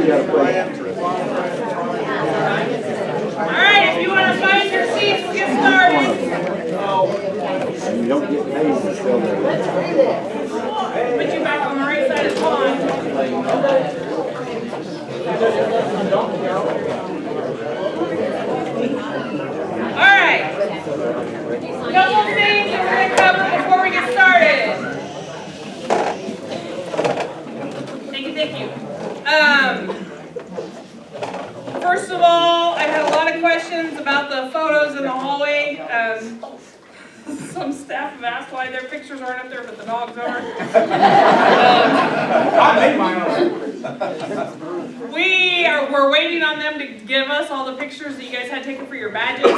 All right, if you want to find your seats, we'll get started. You don't get paid until Put you back on the right side of the pond. All right. Couple of things that we're going to cover before we get started. Thank you. First of all, I had a lot of questions about the photos in the hallway. Some staff have asked why their pictures aren't up there, but the dogs are. I made mine up. We're waiting on them to give us all the pictures that you guys had taken for your badges.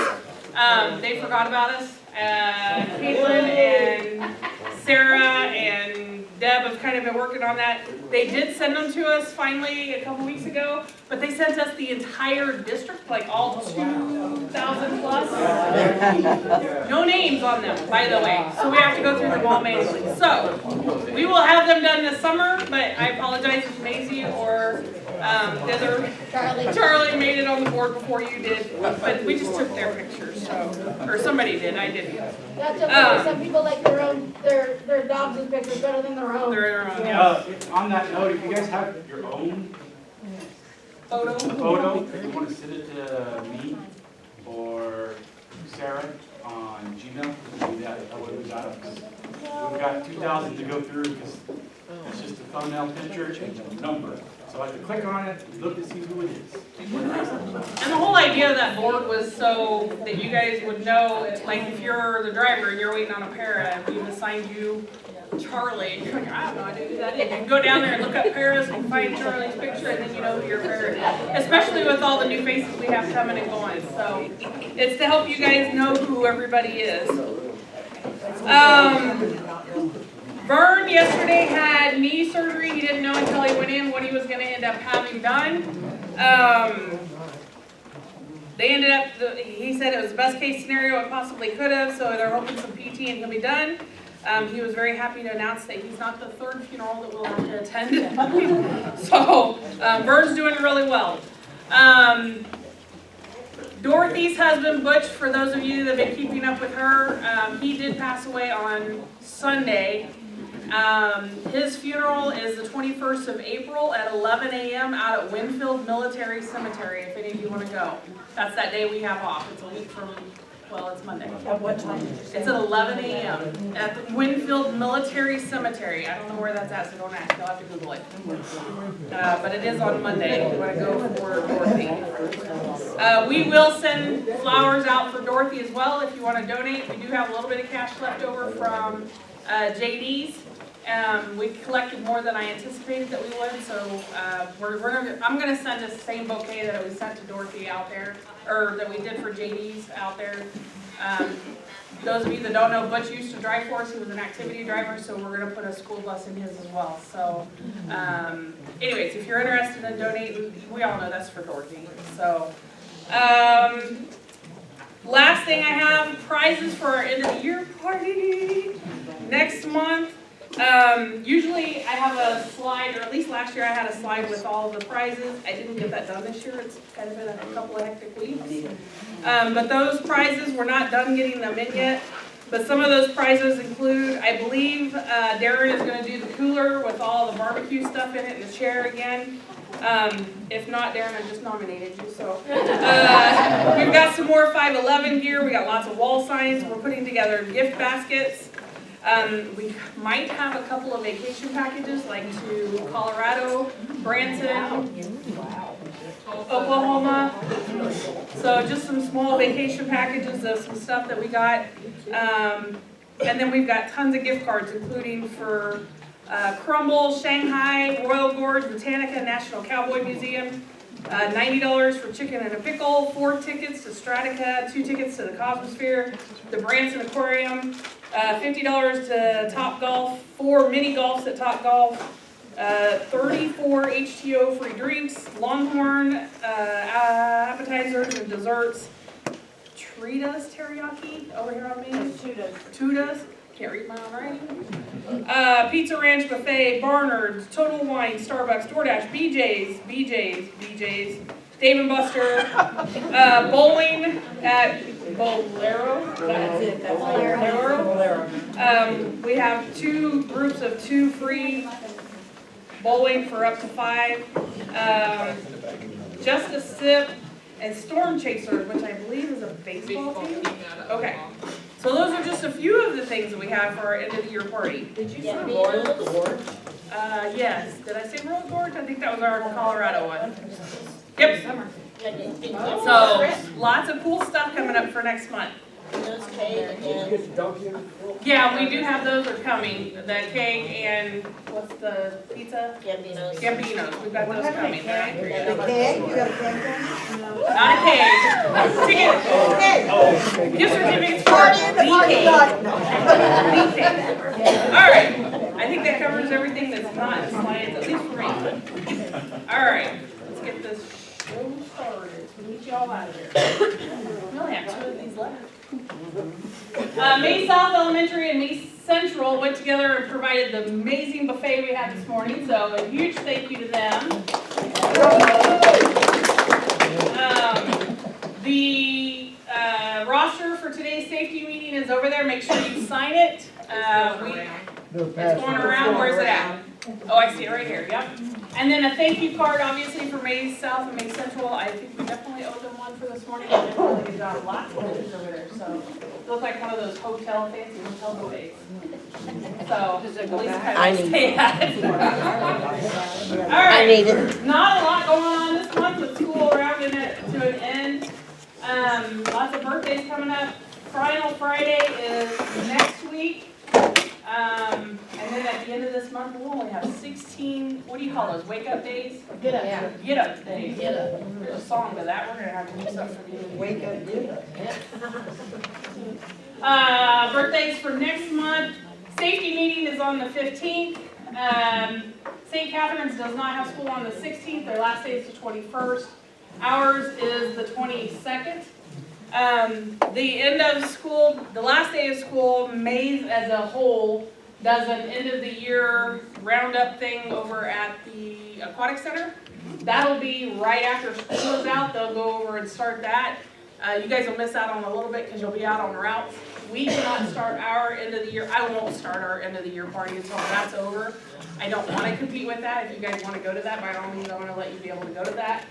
They forgot about us. Caitlin and Sarah and Deb have kind of been working on that. They did send them to us finally a couple weeks ago, but they sent us the entire district, like all 2,000 plus. No names on them, by the way, so we have to go through them all manually. So we will have them done this summer, but I apologize if Maisie or the other Charlie made it on the board before you did, but we just took their pictures, so, or somebody did, I didn't. That's okay. Some people like their dogs' pictures better than their own. Their own, yeah. On that note, if you guys have your own photo, if you want to send it to me or Sarah on Gmail, we can do that. That way we've got 2,000 to go through because it's just a thumbnail picture and a number. So I have to click on it, look to see who it is. And the whole idea of that board was so that you guys would know, like if you're the driver and you're waiting on a para and we've assigned you Charlie, you're like, I have no idea who that is. You can go down there and look up paras and find Charlie's picture and then you know who your para is. Especially with all the new faces we have coming and going. So it's to help you guys know who everybody is. Vern yesterday had knee surgery. He didn't know until he went in what he was going to end up having done. They ended up, he said it was the best case scenario it possibly could have, so they're hoping some PT and he'll be done. He was very happy to announce that he's not the third funeral that we'll have to attend. So Vern's doing really well. Dorothy's husband, Butch, for those of you that have been keeping up with her, he did pass away on Sunday. His funeral is the 21st of April at 11 a.m. out at Winfield Military Cemetery, if any of you want to go. That's that day we have off. It's a week from, well, it's Monday. At what time? It's at 11 a.m. at the Winfield Military Cemetery. I don't know where that's at, so don't ask. You'll have to Google it. But it is on Monday if you want to go for Dorothy. We will send flowers out for Dorothy as well if you want to donate. We do have a little bit of cash left over from JD's. We collected more than I anticipated that we would, so I'm going to send the same bouquet that we sent to Dorothy out there, or that we did for JD's out there. Those of you that don't know, Butch used to drive for us. He was an activity driver, so we're going to put a school bus in his as well. So anyways, if you're interested in donating, we all know that's for Dorothy. So last thing I have, prizes for our end of the year party next month. Usually I have a slide, or at least last year I had a slide with all the prizes. I didn't get that done this year. It's kind of been a couple of hectic weeks. But those prizes, we're not done getting them in yet. But some of those prizes include, I believe Darren is going to do the cooler with all the barbecue stuff in it and the chair again. If not, Darren, I just nominated you. So we've got some more 511 gear. We got lots of wall signs. We're putting together gift baskets. We might have a couple of vacation packages, like to Colorado, Branson, Oklahoma. So just some small vacation packages of some stuff that we got. And then we've got tons of gift cards, including for Crumble, Shanghai, Royal Gorge, Botanica, National Cowboy Museum. $90 for Chicken and a Pickle, 4 tickets to Stratica, 2 tickets to the Cosmosphere, the Branson Aquarium, $50 to Top Golf, 4 mini golfs at Top Golf, 34 HTO free drinks, Longhorn appetizers and desserts, Tritas teriyaki over here on me. Tudas. Can't read my own writing. Pizza Ranch Buffet, Barnard's, Total Wine, Starbucks, DoorDash, BJ's, Dave & Buster, bowling at Bolero. That's it, that's Bolero. We have 2 groups of 2 free bowling for up to 5. Just a Sip and Storm Chasers, which I believe is a baseball team. Okay. So those are just a few of the things that we have for our end of the year party. Did you say Royal Gorge? Yes. Did I say Royal Gorge? I think that was our Colorado one. Yep. So lots of cool stuff coming up for next month. Yeah, we do have those are coming. The cake and what's the pizza? Gambinos. We've got those coming. Right? The cake, you got a cake? Not a cake. Ticket. Gift certificates for Party in the parking lot. the cake. All right. I think that covers everything that's not in science, at least for me. All right. Let's get this show started. We'll meet y'all out of here. We only have 2 of these left. May South Elementary and May Central went together and provided the amazing buffet we had this morning, so a huge thank you to them. The roster for today's safety meeting is over there. Make sure you sign it. It's going around. Where's it at? Oh, I see it right here. Yep. And then a thank you card, obviously, for May South and May Central. I think we definitely owe them one for this morning. They did a really good job. Lots of pictures over there. So it looked like one of those fancy hotel buffets. So at least kind of stay at it. All right. I need it. Not a lot going on this month with school rounding it to an end. Lots of birthdays coming up. Final Friday is next week. And then at the end of this month, we'll only have 16, what do you call those, wake up days? Get up days. Get up. There's a song to that, we're gonna have to do something for you. Wake up, get up. Birthdays for next month. Safety meeting is on the 15th. St. Catherine's does not have school on the 16th. Their last day is the 21st. Ours is the 22nd. The end of school, the last day of school, Mays as a whole does an end of the year roundup thing over at the Aquatic Center. That'll be right after school is out. They'll go over and start that. You guys will miss out on a little bit because you'll be out on routes. We cannot start our end of the year. I won't start our end of the year party until that's over. I don't want to compete with that. If you guys want to go to that, by all means, I want to let you be able to go to that.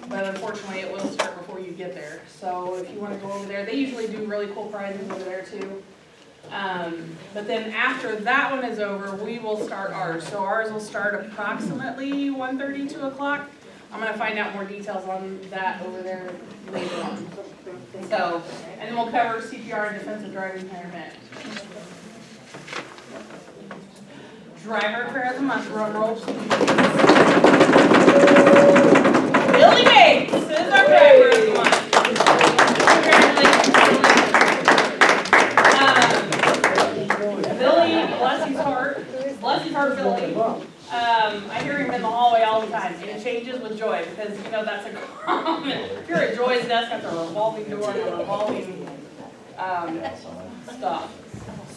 But unfortunately, it will start before you get there. So if you want to go over there, they usually do really cool prizes over there too. But then after that one is over, we will start ours. So ours will start approximately 1:30, 2 o'clock. I'm going to find out more details on that over there later on. So, and then we'll cover CPR and defensive driving impairment. Driver Prayer of the Month, drum roll. Billy Bates is our driver of the month. Billy, bless his heart, Billy. I hear him in the hallway all the time, and it changes with Joy because you know that's a common. If you're at Joy's desk, that's a revolving door and a revolving stuff.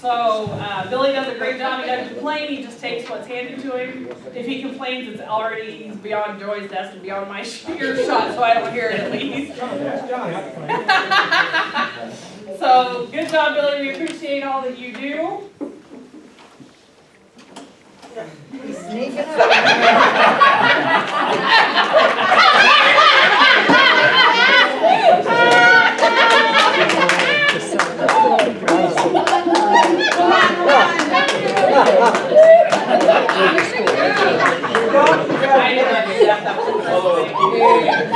So Billy does a great job. He doesn't complain. He just takes what's handed to him. If he complains, it's already he's beyond Joy's desk and beyond my earshot, so I don't hear it at least. So good job, Billy. We appreciate all that you do. He's sneaking up.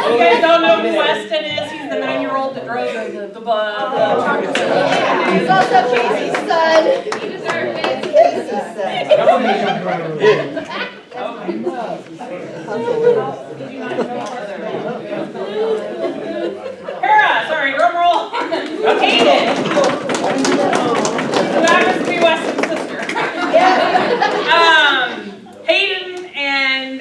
You guys don't know who Weston is? He's the 9-year-old that drove the chocolate. He's also Casey's son. He deserved it. Casey's son. Hera, sorry, drum roll. Hayden. Who happens to be Weston's sister. Hayden and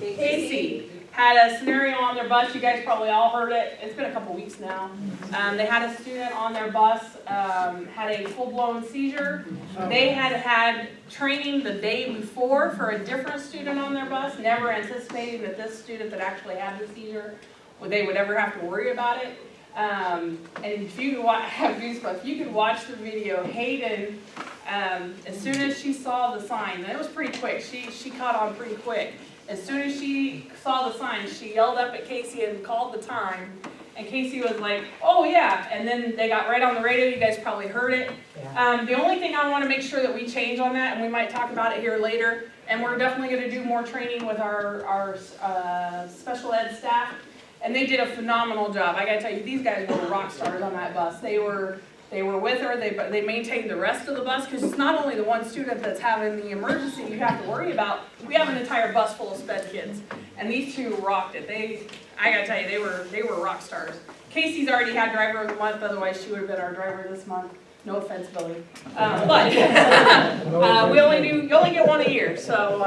Casey had a scenario on their bus. You guys probably all heard it. It's been a couple weeks now. They had a student on their bus, had a full-blown seizure. They had training the day before for a different student on their bus, never anticipating that this student that actually had the seizure, they would ever have to worry about it. And if you have goosebumps, you could watch the video. Hayden, as soon as she saw the sign, and it was pretty quick, she caught on pretty quick. As soon as she saw the sign, she yelled up at Casey and called the time. And Casey was like, oh yeah, and then they got right on the radio. You guys probably heard it. The only thing I want to make sure that we change on that, and we might talk about it here later, and we're definitely going to do more training with our special ed staff. And they did a phenomenal job. I gotta tell you, these guys were rock stars on that bus. They were with her. They maintained the rest of the bus, because it's not only the one student that's having the emergency you have to worry about. We have an entire bus full of sped kids, and these two rocked it. I gotta tell you, they were rock stars. Casey's already had driver of the month. Otherwise, she would have been our driver this month. No offense, Billy, but you only get one a year. So,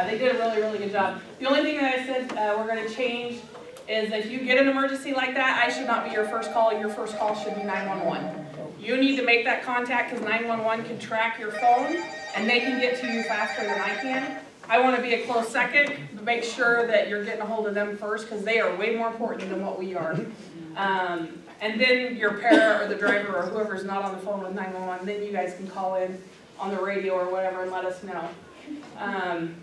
they did a really, really good job. The only thing that I said we're going to change is if you get an emergency like that, I should not be your first call. Your first call should be 911. You need to make that contact, because 911 can track your phone and they can get to you faster than I can. I want to be a close second, to make sure that you're getting a hold of them first, because they are way more important than what we are. And then your para or the driver or whoever's not on the phone with 911, then you guys can call in on the radio or whatever and let us know.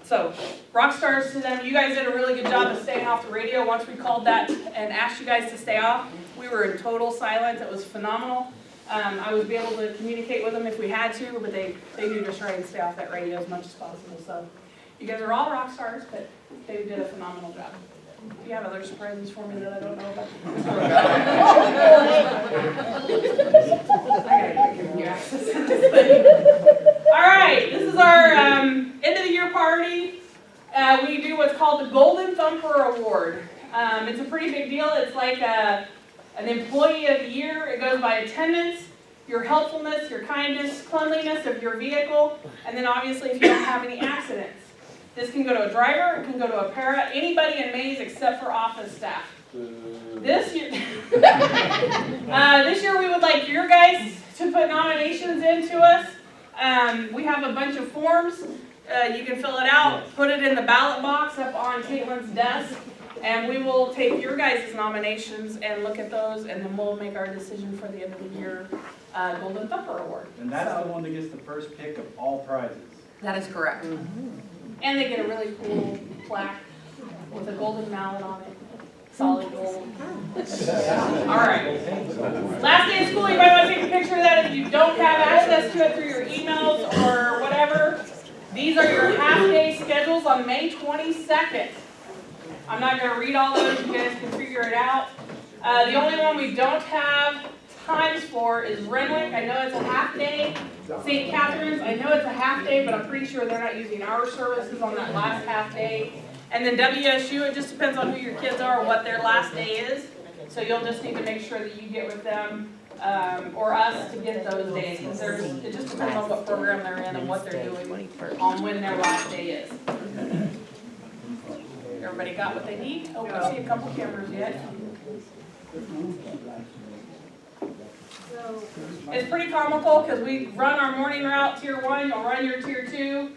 So, rock stars to them. You guys did a really good job of staying off the radio. Once we called that and asked you guys to stay off, we were in total silence. It was phenomenal. I was able to communicate with them if we had to, but they knew to try and stay off that radio as much as possible. So, you guys are all rock stars, but they did a phenomenal job. Do you have other surprises for me that I don't know about? I gotta give you access to this thing. All right, this is our end of the year party. We do what's called the Golden Thumper Award. It's a pretty big deal. It's like an employee of the year. It goes by attendance, your helpfulness, your kindness, cleanliness of your vehicle, and then obviously if you don't have any accidents. This can go to a driver, it can go to a para, anybody in Mays except for office staff. This year, this year we would like your guys to put nominations in to us. We have a bunch of forms. You can fill it out, put it in the ballot box up on Caitlin's desk, and we will take your guys' nominations and look at those, and then we'll make our decision for the end of the year Golden Thumper Award. And that's the one that gets the first pick of all prizes. That is correct. And they get a really cool plaque with a golden mallet on it. Solid gold. All right. Last day of school, you might want to take a picture of that if you don't have access to it through your emails or whatever. These are your half-day schedules on May 22nd. I'm not going to read all those. You guys can figure it out. The only one we don't have times for is Renwick. I know it's a half day. St. Catherine's, I know it's a half day, but I'm pretty sure they're not using our services on that last half day. And then WSU, it just depends on who your kids are, what their last day is. So you'll just need to make sure that you get with them or us to get those days. Because it just depends on what program they're in and what they're doing on when their last day is. Everybody got what they need? Oh, I see a couple cameras yet. It's pretty comical because we run our morning route, Tier 1, you'll run your Tier 2.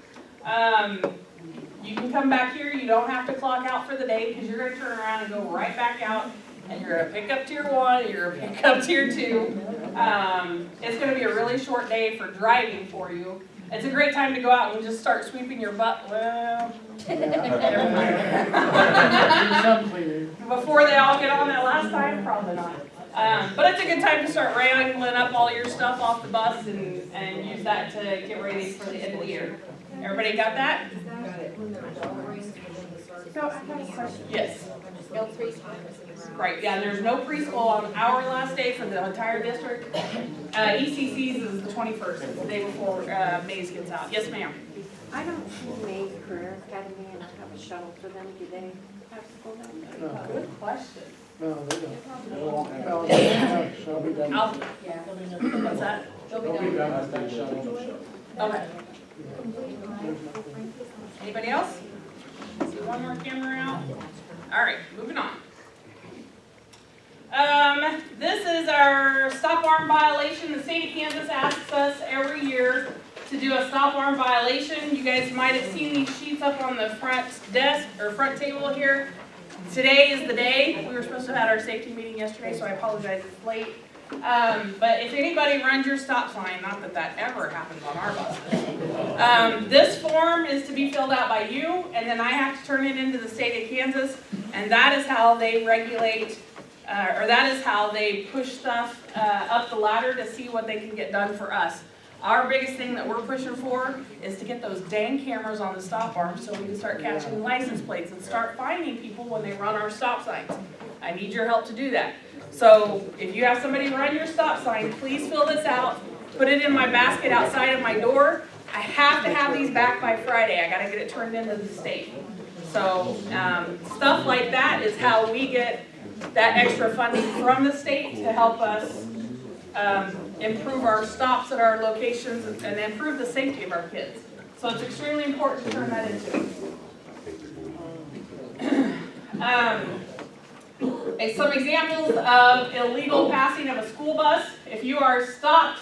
You can come back here, you don't have to clock out for the day because you're going to turn around and go right back out and you're going to pick up Tier 1 and you're going to pick up Tier 2. It's going to be a really short day for driving for you. It's a great time to go out and just start sweeping your butt. Well, never mind. Before they all get on that last time, probably not. But it's a good time to start wrangling up all your stuff off the bus and use that to get ready for the end of the year. Everybody got that? So I have a question. Yes. No preschool. Right, yeah, there's no preschool on our last day for the entire district. ECC's is the 21st, the day before Mays gets out. Yes, ma'am. I don't see Mays Career Academy and I have a shuttle for them. Do they have school down there? Good question. No, they don't. No, they have Shelby done. What's that? Shelby done that shuttle. Okay. Anybody else? one more camera out. All right, moving on. This is our stop arm violation. The state of Kansas asks us every year to do a stop arm violation. You guys might have seen these sheets up on the front desk or front table here. Today is the day. We were supposed to have had our safety meeting yesterday, so I apologize it's late. But if anybody runs your stop sign, not that that ever happens on our buses, this form is to be filled out by you, and then I have to turn it into the state of Kansas, and that is how they regulate, or that is how they push stuff up the ladder to see what they can get done for us. Our biggest thing that we're pushing for is to get those dang cameras on the stop arms so we can start catching license plates and start finding people when they run our stop signs. I need your help to do that. So if you have somebody run your stop sign, please fill this out, put it in my basket outside of my door. I have to have these back by Friday. I gotta get it turned into the state. So stuff like that is how we get that extra funding from the state to help us improve our stops at our locations and improve the safety of our kids. So it's extremely important to turn that into. Some examples of illegal passing of a school bus. If you are stopped,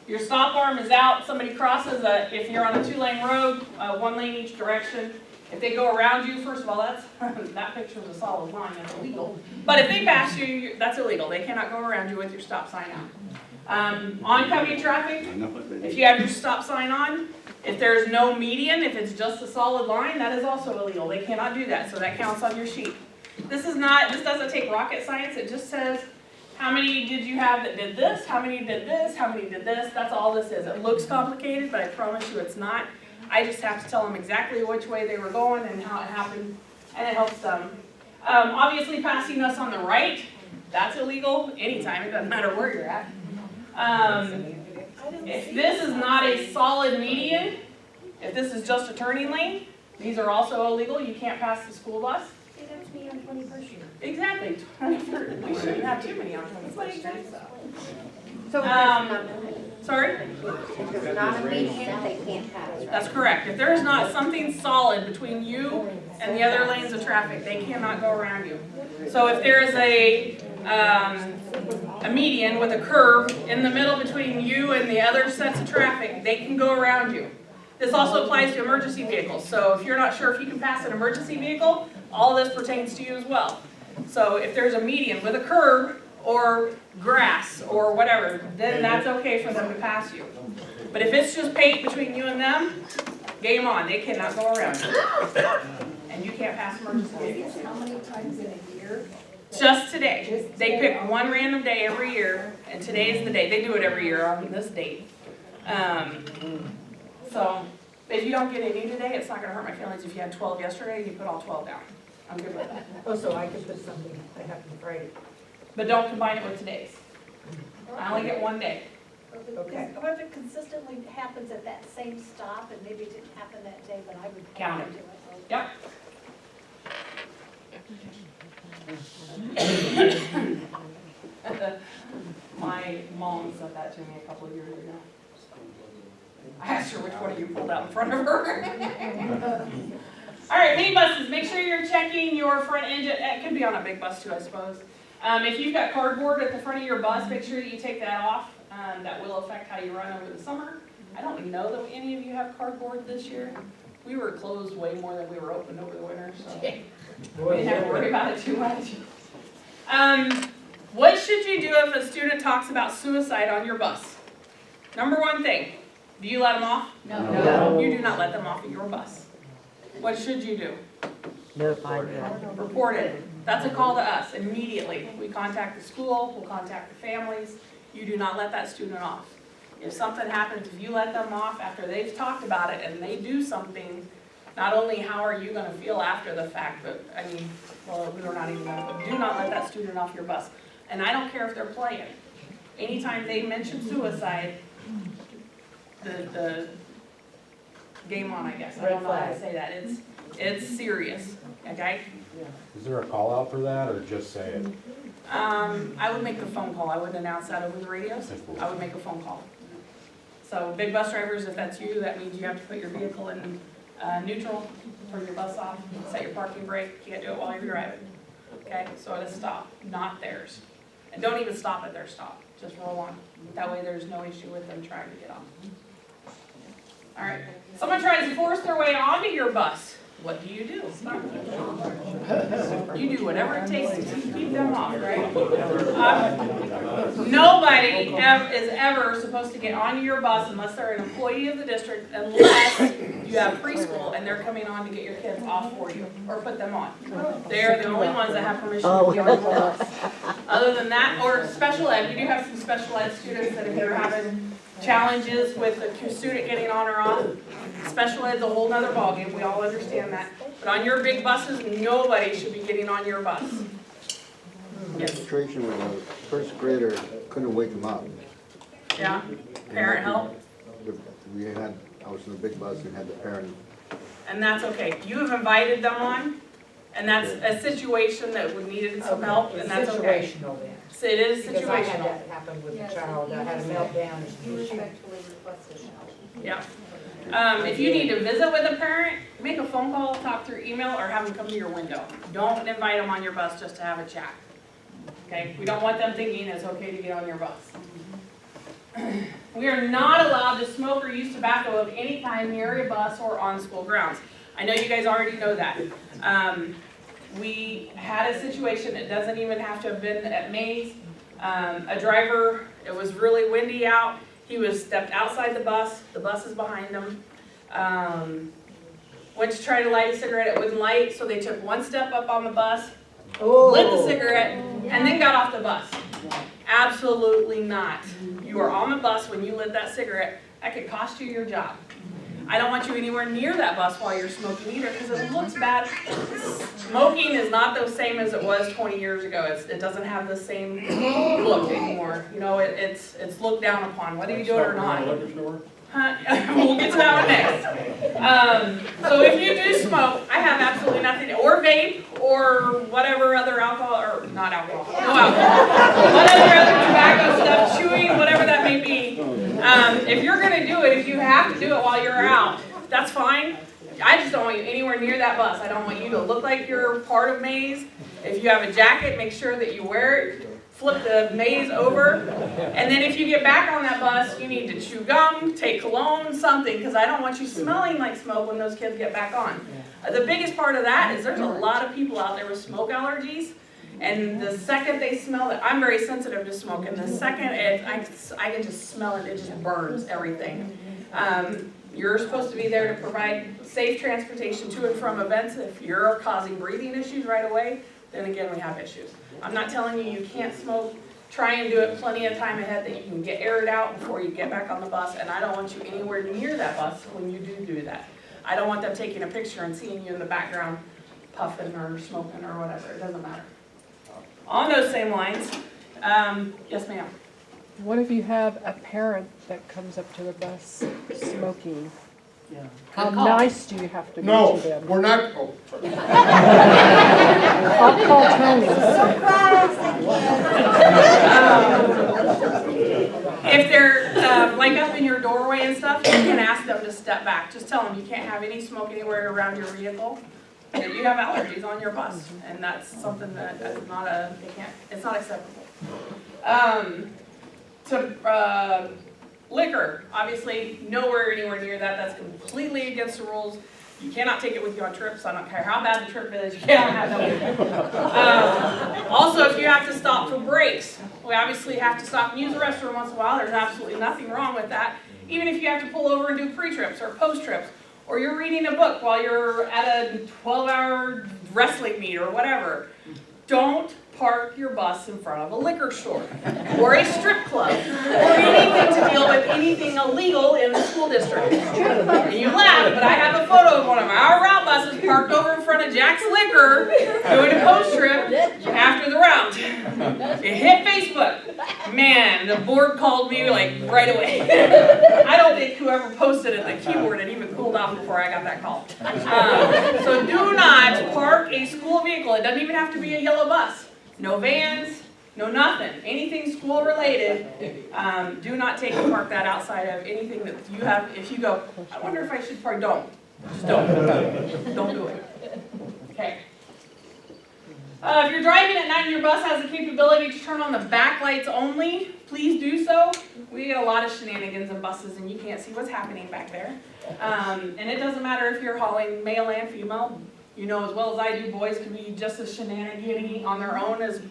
your stop arm is out, somebody crosses, if you're on a 2-lane road, 1 lane each direction. If they go around you, first of all, that picture is a solid line, that's illegal. But if they pass you, that's illegal. They cannot go around you with your stop sign out. Oncoming traffic, if you have your stop sign on, if there's no median, if it's just a solid line, that is also illegal. They cannot do that, so that counts on your sheet. This doesn't take rocket science, it just says how many did you have that did this, how many did this, how many did this, that's all this is. It looks complicated, but I promise you it's not. I just have to tell them exactly which way they were going and how it happened, and it helps them. Obviously passing us on the right, that's illegal anytime, it doesn't matter where you're at. If this is not a solid median, if this is just a turning lane, these are also illegal, you can't pass the school bus. That's me on 21st Street. Exactly, 23rd. We shouldn't have too many on 21st Street. So if there's Sorry? not a median, they can't pass, right? That's correct. If there is not something solid between you and the other lanes of traffic, they cannot go around you. So if there is a median with a curve in the middle between you and the other sets of traffic, they can go around you. This also applies to emergency vehicles. So if you're not sure if you can pass an emergency vehicle, all of this pertains to you as well. So if there's a median with a curb or grass or whatever, then that's okay for them to pass you. But if it's just paved between you and them, game on, they cannot go around you. And you can't pass emergency vehicles. How many times in a year? Just today. They pick one random day every year, and today's the day. They do it every year on this date. So if you don't get any today, it's not going to hurt my feelings. If you had 12 yesterday, you put all 12 down. I'm good with that. Oh, so I could put something that happened Friday. But don't combine it with today's. I only get one day. Okay. Or if it consistently happens at that same stop, and maybe it didn't happen that day, but I would Count probably it. do it. Yep. My mom said that to me a couple of years ago. I asked her which one you pulled out in front of her. All right, minibuses, make sure you're checking your front engine. It could be on a big bus too, I suppose. If you've got cardboard at the front of your bus, make sure that you take that off. That will affect how you run over the summer. I don't know that any of you have cardboard this year. We were closed way more than we were open over the winter, so we didn't have to worry about it too much. What should you do if a student talks about suicide on your bus? Number one thing, do you let them off? No. You do not let them off of your bus. What should you do? Notify them. Report it. That's a call to us immediately. We contact the school, we'll contact the families. You do not let that student off. If something happens, if you let them off after they've talked about it and they do something, not only how are you gonna feel after the fact, but I mean, well, we're not even gonna, do not let that student off your bus. And I don't care if they're playing. Anytime they mention suicide, the game on, I guess. I don't know how to say that. It's serious, okay? Is there a call out for that, or just say it? I would make the phone call. I wouldn't announce that over the radios. I would make a phone call. So big bus drivers, if that's you, that means you have to put your vehicle in neutral. turn your bus off, set your parking brake, can't do it while you're driving. Okay, so at a stop, not theirs. And don't even stop at their stop, just roll on. That way there's no issue with them trying to get off. All right, someone tries to force their way onto your bus. What do? You do whatever it takes to keep them off, right? Nobody is ever supposed to get onto your bus unless they're an employee of the district, unless you have preschool and they're coming on to get your kids off for you or put them on. They're the only ones that have permission to get on the bus. Other than that, or special ed, we do have some special ed students that if you're having challenges with a student getting on or off, special ed's a whole nother ballgame, we all understand that. But on your big buses, nobody should be getting on your bus. Yes, Situation where the first grader couldn't wake him up. yeah, parent help, I was in the big bus and had the parent. and that's okay. You have invited them on, and that's a situation that would needed some help, and that's okay. It's situational then. So it is Because I had situational, that happen with a child, I had a meltdown. You respectfully requested help. yeah. If you need to visit with a parent, make a phone call, talk through email, or have them come to your window. Don't invite them on your bus just to have a chat. Okay, we don't want them thinking it's okay to get on your bus. We are not allowed to smoke or use tobacco of any kind near a bus or on school grounds. I know you guys already know that. We had a situation, it doesn't even have to have been at Mays. A driver, it was really windy out. He was stepped outside the bus is behind him. Went to try to light a cigarette, it wouldn't light, so they took one step up on the bus, lit the cigarette, and then got off the bus. Absolutely not. You are on the bus when you lit that cigarette, that could cost you your job. I don't want you anywhere near that bus while you're smoking either, because it looks bad. Smoking is not the same as it was 20 years ago. It doesn't have the same look anymore. You know, it's looked down upon, whether you do it or not. Huh? We'll get to that one next. So if you do smoke, I have absolutely nothing, or vape, or whatever other alcohol, or not alcohol, no alcohol. Whatever other tobacco stuff, chewing, whatever that may be. If you're gonna do it, if you have to do it while you're out, that's fine. I just don't want you anywhere near that bus. I don't want you to look like you're part of Maze. If you have a jacket, make sure that you wear it. Flip the Maze over, and then if you get back on that bus, you need to chew gum, take cologne, something, because I don't want you smelling like smoke when those kids get back on. The biggest part of that is there's a lot of people out there with smoke allergies, and the second they smell it, I'm very sensitive to smoke, and the second I can just smell it, it just burns everything. You're supposed to be there to provide safe transportation to and from events. If you're causing breathing issues right away, then again we have issues. I'm not telling you can't smoke. Try and do it plenty of time ahead that you can get aired out before you get back on the bus, and I don't want you anywhere near that bus when you do that. I don't want them taking a picture and seeing you in the background puffing or smoking or whatever. It doesn't matter. On those same lines, yes ma'am. What if you have a parent that comes up to the bus smoking? How nice do you have to be to them? We're not, oh, sorry. I'll call Tony. If they're like up in your doorway and stuff, you can ask them to step back. Just tell them you can't have any smoke anywhere around your vehicle. And you have allergies on your bus, and that's something that is not it's not acceptable. Liquor, obviously, nowhere anywhere near that. That's completely against the rules. You cannot take it with you on trips. I don't care how bad the trip is. You cannot have that with you. Also, if you have to stop for breaks, we obviously have to stop and use the restroom once in a while. There's absolutely nothing wrong with that. Even if you have to pull over and do pre-trips or post-trips, or you're reading a book while you're at a 12-hour wrestling meet or whatever, don't park your bus in front of a liquor store or a strip club or anything to deal with anything illegal in the school district. And you laugh, but I have a photo of one of our route buses parked over in front of Jack's Liquor doing a post trip after the route. It hit Facebook. Man, the board called me like right away. I don't think whoever posted it, the keyboard had even cooled off before I got that call. So do not park a school vehicle. It doesn't even have to be a yellow bus. No vans, no nothing. Anything school related, do not take and park that outside of anything that you have. If you go, I wonder if I should park, don't. Just don't. Don't do it. Okay. If you're driving at night and your bus has the capability to turn on the back lights only, please do so. We get a lot of shenanigans in buses and you can't see what's happening back there. And it doesn't matter if you're hauling male and female. You know as well as I do, boys can be just as shenanigan on their own as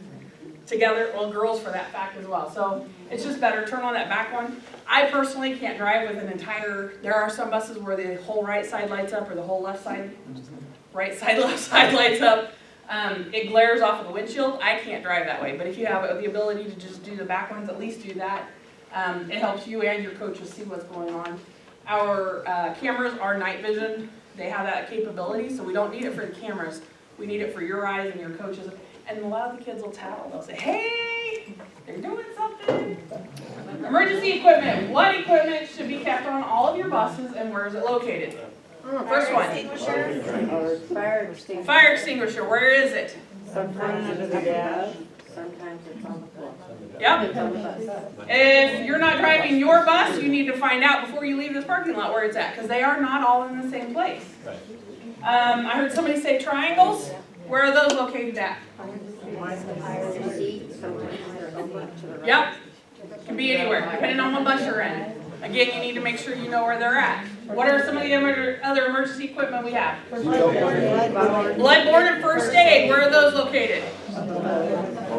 together, well, girls for that fact as well. So it's just better, turn on that back one. I personally can't drive with an entire, there are some buses where the whole right side lights up or the whole left side, right side, left side lights up. It glares off of the windshield. I can't drive that way, but if you have the ability to just do the back ones, at least do that. It helps you and your coaches see what's going on. Our cameras are night vision. They have that capability, so we don't need it for the cameras. We need it for your eyes and your coaches. And a lot of the kids will tattle. They'll say, hey, they're doing something. Emergency equipment. What equipment should be kept on all of your buses and where is it located? First one. Fire extinguisher. Fire extinguisher. Where is it? Sometimes under the dash, sometimes it's on the floor. Yep. It's on the bus. If you're not driving your bus, you need to find out before you leave this parking lot where it's at, because they are not all in the same place. I heard somebody say triangles. Where are those located at? The seat, sometimes they're over to the right. Yep. Can be anywhere, depending on what bus you're in. Again, you need to make sure you know where they're at. What are some of the other emergency equipment we have? Bloodborne and first aid, where are those located?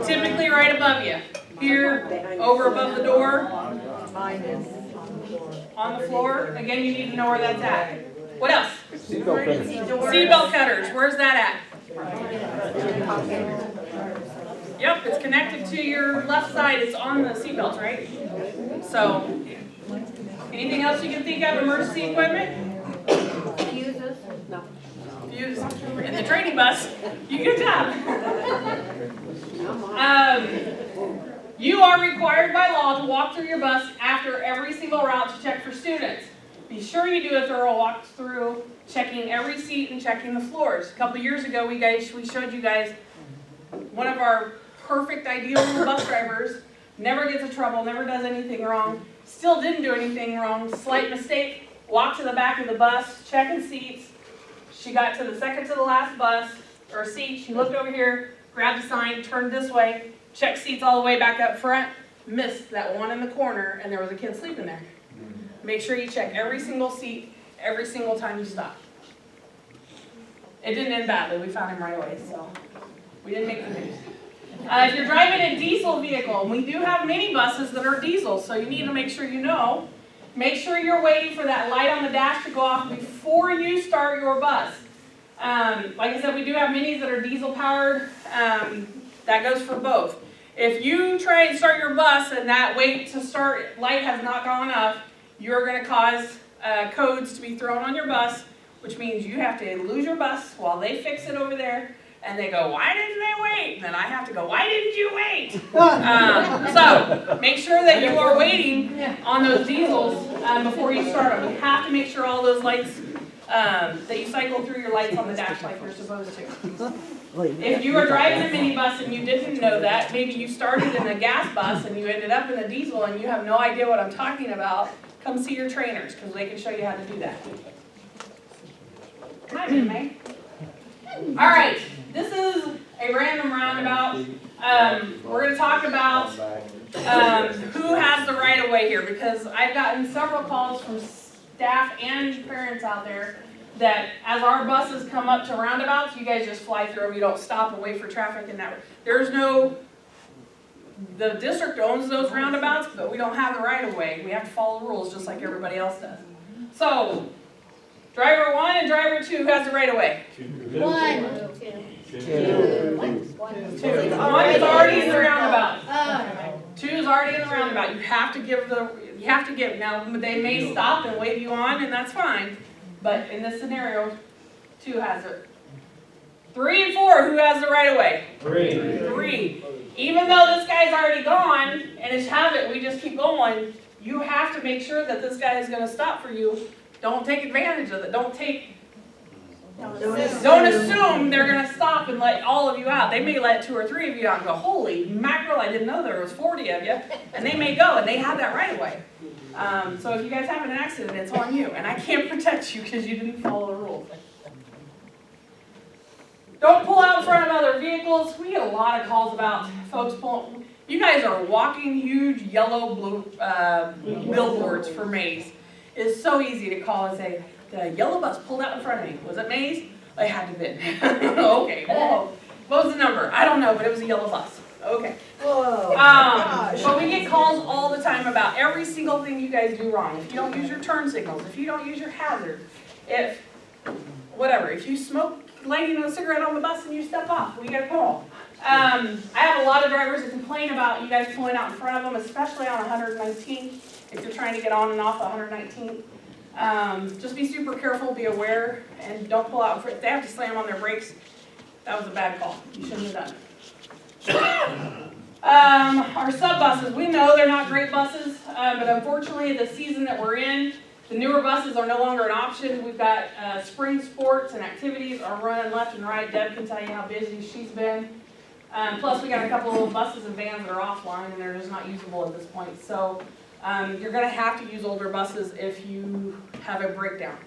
Typically right above you. Here, over above the door. On the floor. Again, you need to know where that's at. What else? Seatbelt cutters, where's that at? Yep, it's connected to your left side. It's on the seatbelts, right? So, anything else you can think of, emergency equipment? Fuses? No. Fuse. In the training bus. You good job. You are required by law to walk through your bus after every single route to check for students. Be sure you do a thorough walk through, checking every seat and checking the floors. A couple years ago, we showed you guys one of our perfect ideal bus drivers, never gets in trouble, never does anything wrong, still didn't do anything wrong, slight mistake, walked to the back of the bus, checking seats. She got to the second to the last bus, or seat, she looked over here, grabbed the sign, turned this way, checked seats all the way back up front, missed that one in the corner, and there was a kid sleeping there. Make sure you check every single seat, every single time you stop. It didn't end badly, we found him right away, so we didn't make the news. If you're driving a diesel vehicle, and we do have minibuses that are diesel, so you need to make sure you know. Make sure you're waiting for that light on the dash to go off before you start your bus. Like I said, we do have minis that are diesel powered. That goes for both. If you try and start your bus and that wait to start light has not gone up, you're going to cause codes to be thrown on your bus, which means you have to lose your bus while they fix it over there. And they go, why didn't they wait? And then I have to go, why didn't you wait? So make sure that you are waiting on those diesels before you start them. You have to make sure all those lights, that you cycle through your lights on the dash like you're supposed to. If you are driving a minibus and you didn't know that, maybe you started in a gas bus and you ended up in a diesel and you have no idea what I'm talking about, come see your trainers because they can show you how to do that. Hi, May. All right, this is a random roundabout. We're going to talk about who has the right of way here because I've gotten several calls from staff and parents out there that as our buses come up to roundabouts, you guys just fly through them. You don't stop and wait for traffic and that. There's no, the district owns those roundabouts, but we don't have the right of way. We have to follow the rules just like everybody else does. So, driver 1 and driver 2, who has the right of way? 1. 2. 1 is already in the roundabout. 2 is already in the roundabout. You have to give now they may stop and wave you on and that's fine. But in this scenario, 2 has it. 3 and 4, who has the right of way? 3. Even though this guy's already gone and his habit, we just keep going, you have to make sure that this guy is going to stop for you. Don't take advantage of it. Don't assume they're going to stop and let all of you out. They may let 2 or 3 of you out and go, holy mackerel, I didn't know there was 40 of you. And they may go, and they have that right away. So if you guys have an accident, it's on you, and I can't protect you because you didn't follow the rules. Don't pull out in front of other vehicles. We get a lot of calls about folks pulling. You guys are walking huge yellow blue billboards for Maze. It's so easy to call and say, the yellow bus pulled out in front of me. Was it Maze? It had to have been. Okay, whoa. What was the number? I don't know, but it was a yellow bus. Okay. Whoa. But we get calls all the time about every single thing you guys do wrong. If you don't use your turn signals, if you don't use your hazard, if, whatever, if you smoke lighting a cigarette on the bus and you step off, we get a call. I have a lot of drivers that complain about you guys pulling out in front of them, especially on 119, if you're trying to get on and off 119. Just be super careful, be aware, and don't pull out. If they have to slam on their brakes, that was a bad call. You shouldn't have done it. Our sub buses, we know they're not great buses, but unfortunately the season that we're in, the newer buses are no longer an option. We've got spring sports and activities are running left and right. Deb can tell you how busy she's been. Plus we got a couple of buses and vans that are offline and they're just not usable at this point. So you're going to have to use older buses if you have a breakdown.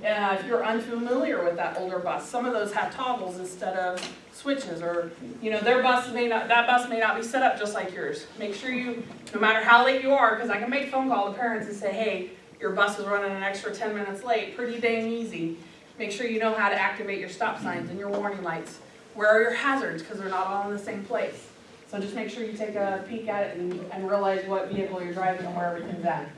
If you're unfamiliar with that older bus, some of those have toggles instead of switches, or their bus may not, that bus may not be set up just like yours. Make sure you, no matter how late you are, because I can make a phone call to parents and say, hey, your bus is running an extra 10 minutes late, pretty dang easy. Make sure you know how to activate your stop signs and your warning lights. Where are your hazards? Because they're not all in the same place. So just make sure you take a peek at it and realize what vehicle you're driving and where everything's at.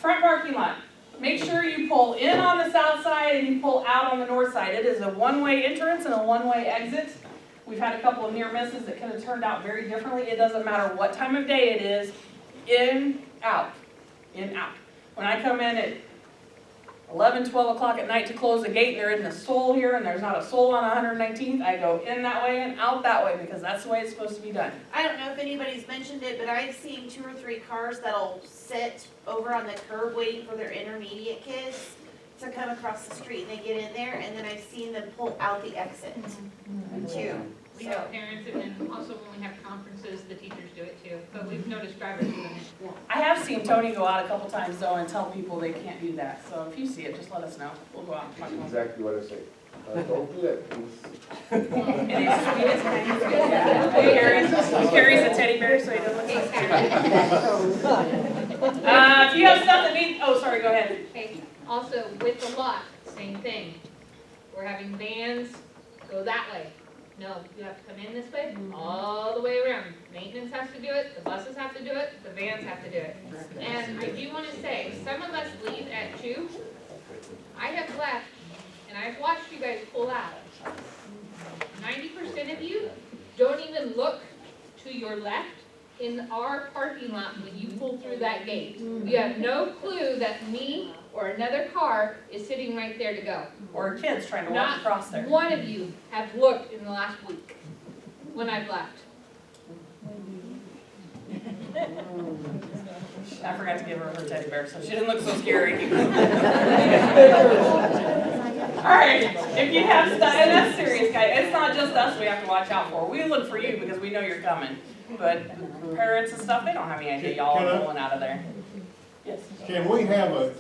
Front parking lot. Make sure you pull in on the south side and you pull out on the north side. It is a one-way entrance and a one-way exit. We've had a couple of near misses that could have turned out very differently. It doesn't matter what time of day it is. In, out. In, out. When I come in at 11, 12 o'clock at night to close the gate, there isn't a soul here and there's not a soul on 119th, I go in that way and out that way because that's the way it's supposed to be done. I don't know if anybody's mentioned it, but I've seen 2 or 3 cars that'll sit over on the curb waiting for their intermediate kids to come across the street, and they get in there, and then I've seen them pull out the exit too. We have parents, and then also when we have conferences, the teachers do it too, but we've noticed drivers doing it. I have seen Tony go out a couple times though and tell people they can't do that. So if you see it, just let us know. We'll go out and talk to them. Exactly what I say. Don't do that, please. And it's sweet as he carries a teddy bear so he doesn't look so scared. If you have stuff that needs, oh, sorry, go ahead. Okay, also with the lot, same thing. We're having vans go that way. No, you have to come in this way, all the way around. Maintenance has to do it, the buses have to do it, the vans have to do it. And I do want to say, some of us leave at 2. I have left, and I've watched you guys pull out. 90% of you don't even look to your left in our parking lot when you pull through that gate. You have no clue that me or another car is sitting right there to go. Or kids trying to walk across there. Not one of you have looked in the last week when I've left. I forgot to give her teddy bear, so she didn't look so scary. Alright, if you have stuff, and that's serious, guys, it's not just us we have to watch out for. We look for you because we know you're coming. But parents and stuff, they don't have any idea y'all are pulling out of there. Yes? Can we have a